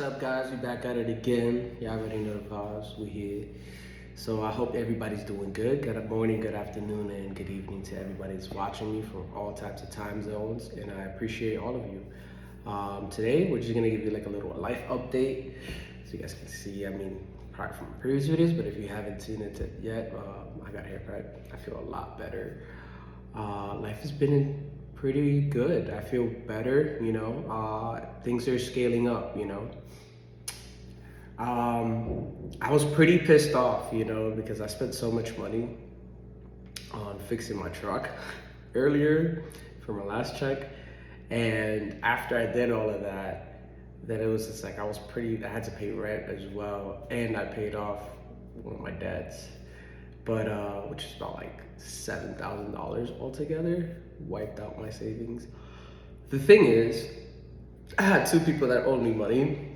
up, guys? We back at it again. Y'all already know the vibes. We here. So I hope everybody's doing good. Good morning, good afternoon, and good evening to everybody that's watching me from all types of time zones. And I appreciate all of you. Today, we're just gonna give you like a little life update, so you guys can see. Probably from previous videos, but if you haven't seen it yet, I got a haircut. I feel a lot better. Life has been pretty good. I feel better, things are scaling up, I was pretty pissed off, because I spent so much money on fixing my truck earlier for my last check. And after I did all of that, then it was just like I had to pay rent as well. And I paid off one of my debts, but which is about like $7,000 altogether, wiped out my savings. The thing is, I had two people that owed me money.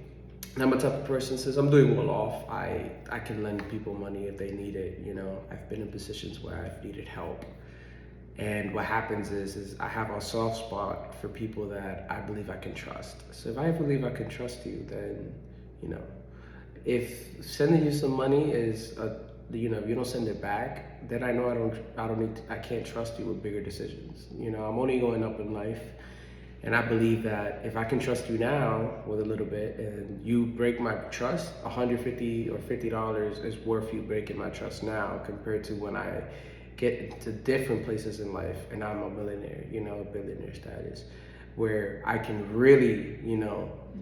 And I'm a type of person says I'm doing well off. I can lend people money if they need it. I've been in positions where I've needed help. And what happens is I have a soft spot for people that I believe I can trust. So if I believe I can trust you, then, if sending you some money is, if you don't send it back, then I know I can't trust you with bigger decisions. I'm only going up in life. And I believe that if I can trust you now with a little bit and you break my trust, $150 or $50 is worth you breaking my trust now compared to when I get into different places in life and I'm a millionaire, billionaire status, where I can really,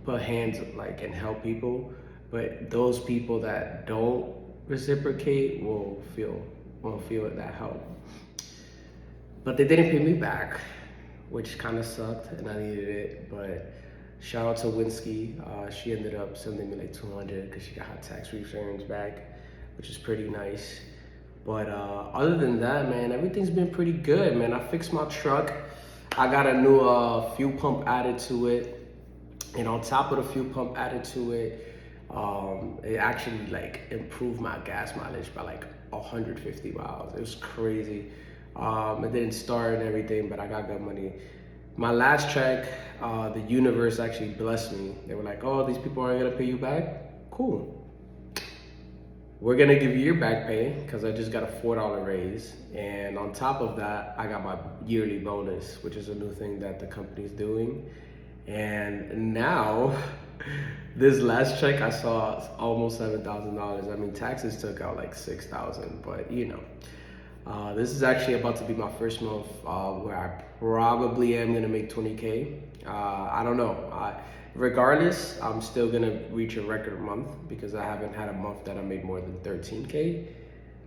put hands and help people. But those people that don't reciprocate won't feel that help. But they didn't pay me back, which kind of sucked, and I needed it. But shout out to Winsky. She ended up sending me like $200 because she got her tax returns back, which is pretty nice. But other than that, man, everything's been pretty good, man. I fixed my truck. I got a new fuel pump added to it, and on top of the fuel pump added to it, it actually improved my gas mileage by like 150 miles. It was crazy. It didn't start and everything, but I got good money. My last check, the universe actually blessed me. They were like, oh, these people aren't gonna pay you back? Cool. We're gonna give you your back pay, because I just got a $4 raise. And on top of that, I got my yearly bonus, which is a new thing that the company's doing. And now, this last check I saw almost $7,000. Taxes took out like $6,000, but this is actually about to be my first month where I probably am gonna make 20K. I don't know. Regardless, I'm still gonna reach a record month because I haven't had a month that I made more than 13K.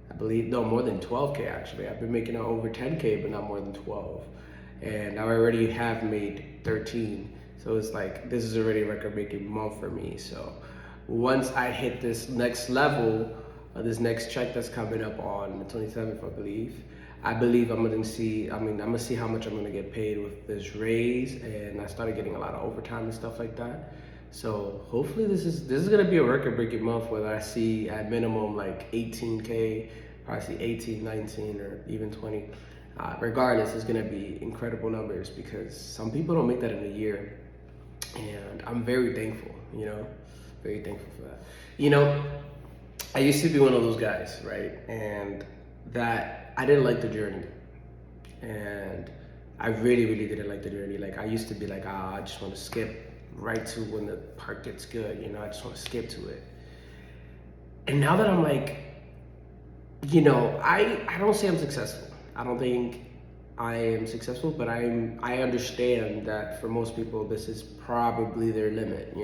I believe, no, more than 12K actually. I've been making over 10K, but not more than 12. And I already have made 13. So it's like, this is already a record-breaking month for me. So once I hit this next level, this next check that's coming up on the 27th, I believe I'm gonna see how much I'm gonna get paid with this raise. And I started getting a lot of overtime and stuff like that. So hopefully this is gonna be a record-breaking month where I see at minimum like 18K, probably see 18, 19, or even 20. Regardless, it's gonna be incredible numbers because some people don't make that in a year. And I'm very thankful, very thankful for that. I used to be one of those guys, right? And that I didn't like the journey. And I really, really didn't like the journey. Like I used to be like, I just want to skip right to when the part gets good, I just want to skip to it. And now that I'm like, I don't say I'm successful. I don't think I am successful, but I understand that for most people, this is probably their limit,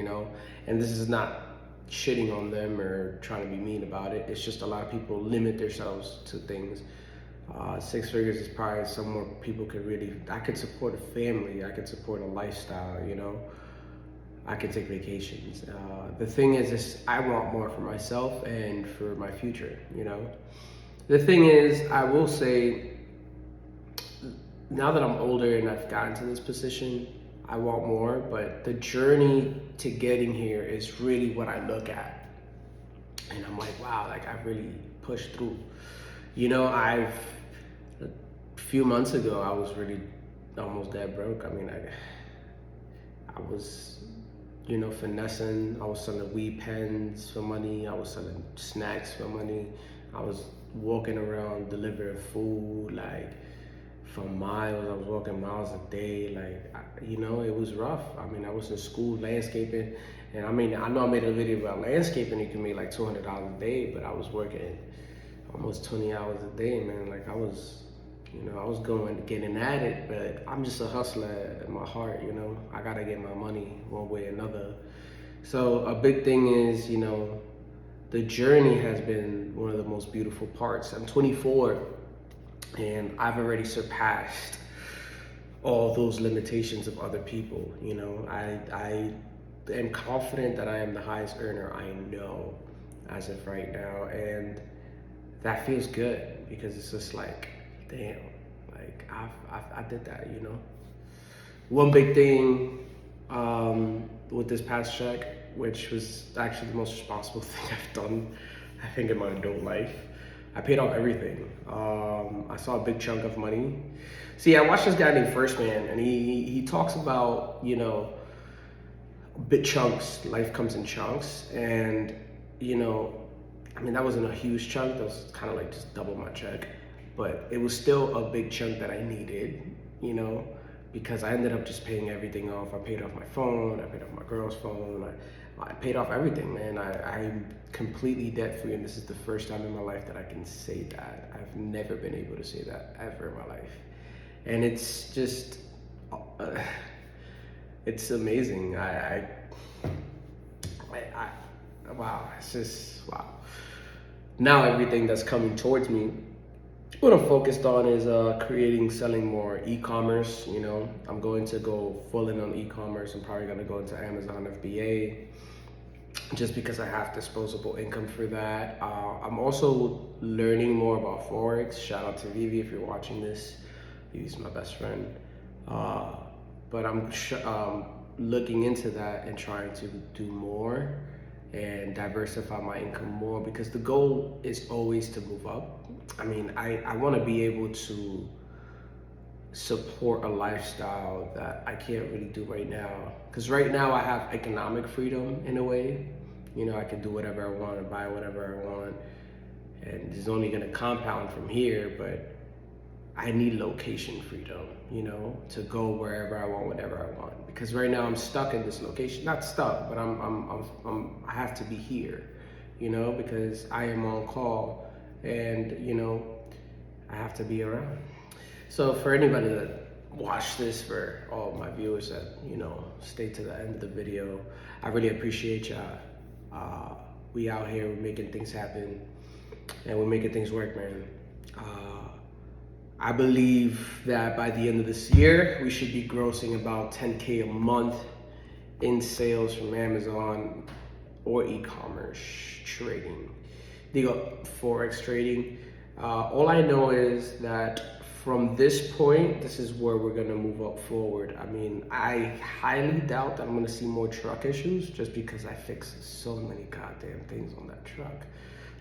and this is not shitting on them or trying to be mean about it. It's just a lot of people limit themselves to things. 6 figures is probably somewhere people I could support a family, I could support a lifestyle, I could take vacations. The thing is I want more for myself and for my future, The thing is, I will say, now that I'm older and I've gotten to this position, I want more, but the journey to getting here is really what I look at. And I'm like, wow, I really pushed through. A few months ago, I was really almost dead broke. I was finessing. I was selling weed pens for money. I was selling snacks for money. I was walking around delivering food like for miles. I was walking miles a day. Like, it was rough. I mean, I was in school landscaping, and I mean, I know I made a video about landscaping. You can make like $200 a day, but I was working almost 20 hours a day, man. Like I was getting at it, but I'm just a hustler at my heart, I gotta get my money one way or another. So a big thing is, the journey has been one of the most beautiful parts. I'm 24 and I've already surpassed all those limitations of other people. I am confident that I am the highest earner I know as of right now, and that feels good because it's just like, damn, like I did that. One big thing with this past check, which was actually the most responsible thing I've done, I think, in my adult life. I paid off everything. I saw a big chunk of money. See, I watched this guy named First Man, and he talks about, big chunks. Life comes in chunks, and I mean, that wasn't a huge chunk. That was kind of like just double my check, but it was still a big chunk that I needed, because I ended up just paying everything off. I paid off my phone. I paid off my girl's phone. I paid off everything, man. I'm completely debt free, and this is the first time in my life that I can say that. I've never been able to say that ever in my life, and it's just, it's amazing. Wow, it's just wow. Now everything that's coming towards me, what I'm focused on is selling more e-commerce. I'm going to go full in on e-commerce. I'm probably going to go into Amazon FBA just because I have disposable income for that. I'm also learning more about Forex. Shout out to Vivi if you're watching this. Vivi's my best friend. But I'm looking into that and trying to do more and diversify my income more, because the goal is always to move up. I mean, I want to be able to support a lifestyle that I can't really do right now. Because right now I have economic freedom in a way. I can do whatever I want and buy whatever I want. And it's only going to compound from here, but I need location freedom, to go wherever I want, whenever I want. Because right now I'm stuck in this location. Not stuck, but I have to be here, because I am on call, and I have to be around. So for anybody that watched this, for all my viewers that stay to the end of the video, I really appreciate y'all. We out here, we're making things happen, and we're making things work, man. I believe that by the end of this year, we should be grossing about 10K a month in sales from Amazon or e-commerce trading. They got Forex trading. All I know is that from this point, this is where we're gonna move up forward. I mean, I highly doubt that I'm gonna see more truck issues, just because I fixed so many goddamn things on that truck.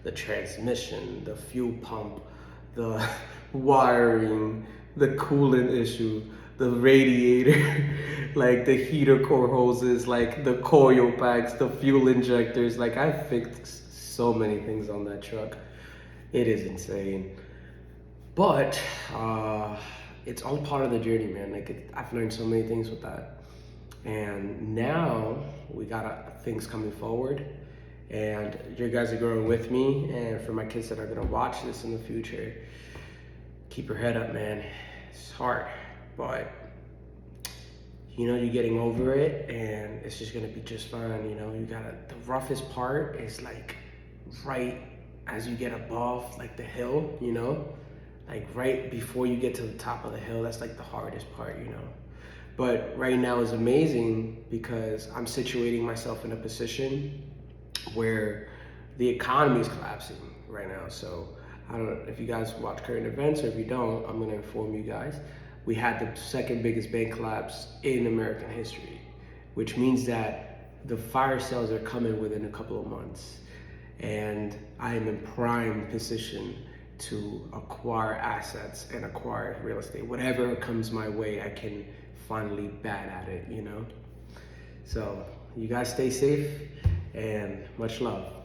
The transmission, the fuel pump, the wiring, the coolant issue, the radiator, like the heater core hoses, like the coil packs, the fuel injectors. Like, I fixed so many things on that truck. It is insane. But it's all part of the journey, man. Like, I've learned so many things with that. And now we got things coming forward. And you guys are growing with me. And for my kids that are gonna watch this in the future, keep your head up, man. It's hard, but you're getting over it, and it's just gonna be just fine. The roughest part is like right as you get above like the hill, like right before you get to the top of the hill. That's like the hardest part, But right now is amazing because I'm situating myself in a position where the economy is collapsing right now. So I don't know if you guys watch current events, or if you don't, I'm gonna inform you guys. We had the second biggest bank collapse in American history, which means that the fire sales are coming within a couple of months. And I am in prime position to acquire assets and acquire real estate. Whatever comes my way, I can finally bat at it, So you guys stay safe and much love.